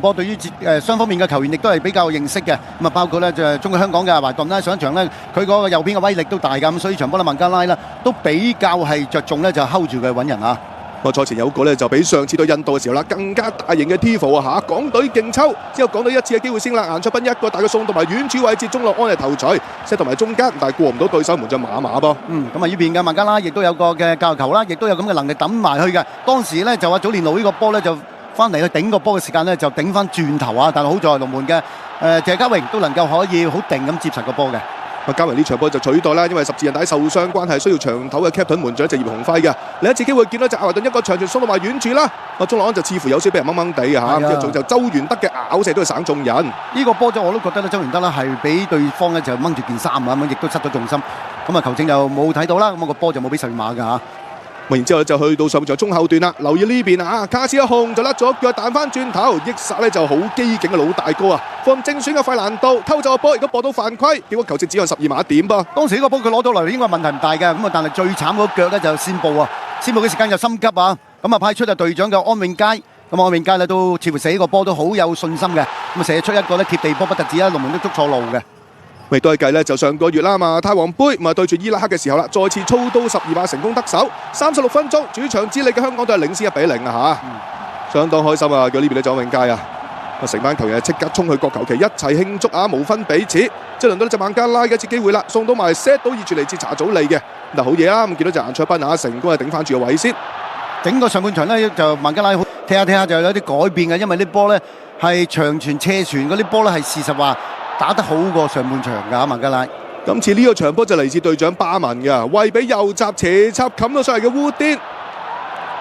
波對於雙方面嘅球員亦都係比較認識嘅。咁啊，包括咧就中國香港嘅華頓啦，上一場咧佢嗰個右邊嘅威力都大㗎，咁所以場波咧孟加拉咧都比較係着重咧就 hold 住佢揾人啊。賽前有個咧就比上次對印度嘅時候啦更加大型嘅 Tifo 啊嚇，港隊勁抽之後港隊一次嘅機會先啦，顏卓彬一個大嘅送到埋遠處位置，鍾樂安係頭槌 set 同埋中間，但係過唔到對手門將馬馬噃。咁啊呢邊嘅孟加拉亦都有個嘅教球啦，亦都有咁嘅能力抌埋去嘅。當時咧就話祖連奴呢個波咧就翻嚟去頂個波嘅時間咧就頂翻轉頭啊，但係好在龍門嘅謝家榮都能夠可以好定咁接實個波嘅。加埋呢場波就取代啦，因為十字韌帶受傷關係需要長頭嘅 Captain 門將就葉鴻輝嘅。另一次機會見到就阿華頓一個長傳送到埋遠處啦，鍾樂安就似乎有少俾人掹掹地嘅嚇，之後仲就周元德嘅咬射都係省眾人。呢個波就我都覺得咧，周元德咧係俾對方咧就掹住件衫啊，咁亦都失咗重心。咁啊球證又冇睇到啦，咁個波就冇俾十二碼㗎嚇。然之後就去到上半場中後段啦，留意呢邊啊，卡斯一控就甩咗腳彈翻轉頭，益殺咧就好機警嘅老大哥啊，放正選嘅費蘭道偷走個波，如果播到犯規，結果球證只有12碼點噃。當時呢個波佢攞到嚟應該問題唔大嘅，咁啊但係最慘嗰腳咧就先報啊，先報嘅時間就心急啊，咁啊派出就隊長嘅安永佳，咁安永佳咧都似乎射呢個波都好有信心嘅，咁啊射出一個咧貼地波不特止啦，龍門都捉錯路嘅。咪都係計咧，就上個月啦嘛，泰皇杯咪對住伊拉克嘅時候啦，再次操刀12碼成功得手，36分鐘主場之利嘅香港隊係領先1-0啊嚇，相當開心啊！叫呢邊嘅左永佳啊，成班球員即刻衝去國球旗一齊慶祝啊，無分彼此。即係輪到呢隻孟加拉嘅一次機會啦，送到埋 set 到熱住嚟自查祖利嘅，嗱好嘢啦！咁見到隻顏卓彬啊，成功係頂翻住個位先。整個上半場咧就孟加拉踢下踢下就有啲改變嘅，因為啲波咧係長傳斜傳嗰啲波咧係事實話打得好過上半場㗎，孟加拉。今次呢個場波就嚟自隊長巴文嘅，為俾右閘斜插冚到上嚟嘅烏甸。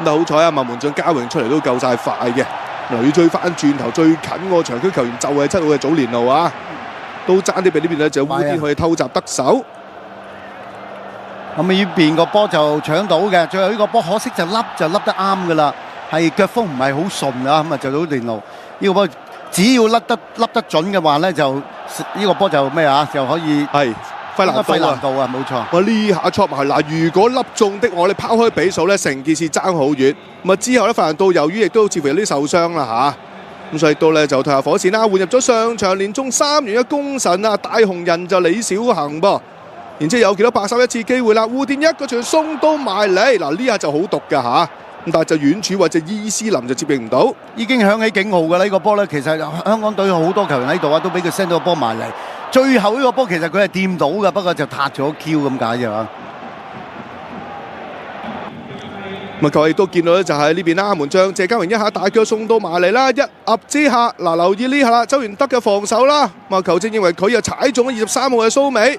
但好彩啊，孟門將嘉榮出嚟都夠晒快嘅，女追翻轉頭最近個場區球員就係7號嘅祖連奴啊，都爭啲俾呢邊咧就烏甸可以偷襲得手。咁呢邊個波就搶到嘅，最後呢個波可惜就笠得啱㗎啦，係腳風唔係好順啊，咁啊就祖連奴呢個波。只要笠得準嘅話咧，就呢個波就咩啊？就可以係費蘭道啊，冇錯。我呢下戳埋嗱，如果笠中的話，你拋開比數咧，成件事爭好遠。咁啊之後咧，費蘭道由於亦都似乎有啲受傷啦嚇，咁所以到咧就退下火線啦，換入咗上場連中3元嘅功臣啊，大紅人就李小恒噃。然之後有幾多白手一次機會啦，烏甸一個傳送到埋嚟，嗱呢下就好毒㗎嚇。但係就遠處或者伊斯林就接應唔到，已經響起警號㗎啦！呢個波咧，其實香港隊好多球員喺度啊，都俾佢 send 到個波埋嚟。最後呢個波其實佢係掂到㗎，不過就撻咗 Q 咁解啫嘛。咁啊，各位亦都見到咧，就係呢邊啦，門將謝家榮一下大腳送到埋嚟啦，一壓之下，嗱留意呢下啦，周元德嘅防守啦，咁啊球證認為佢又踩中咗23號嘅蘇美。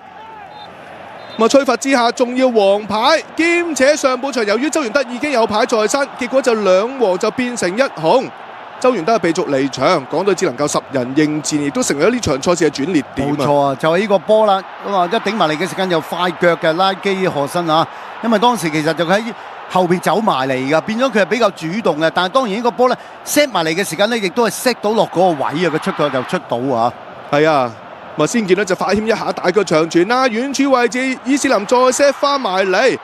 咁啊！吹罰之下，仲要黃牌，兼且上半場由於周元德已經有牌在身，結果就2黃就變成1紅。周元德係被逐離場，港隊只能夠10人應戰，亦都成為咗呢場賽事嘅轉捩點啊！冇錯啊，就係呢個波啦。咁啊，一頂埋嚟嘅時間又快腳嘅拉基荷森啊，因為當時其實就喺後邊走埋嚟㗎，變咗佢係比較主動嘅。但係當然呢個波咧 set 埋嚟嘅時間咧，亦都係 set 到落嗰個位啊，佢出腳就出到啊！係啊！先見到就快謙一下大腳長傳啦，遠處位置伊斯林再 set 翻埋嚟。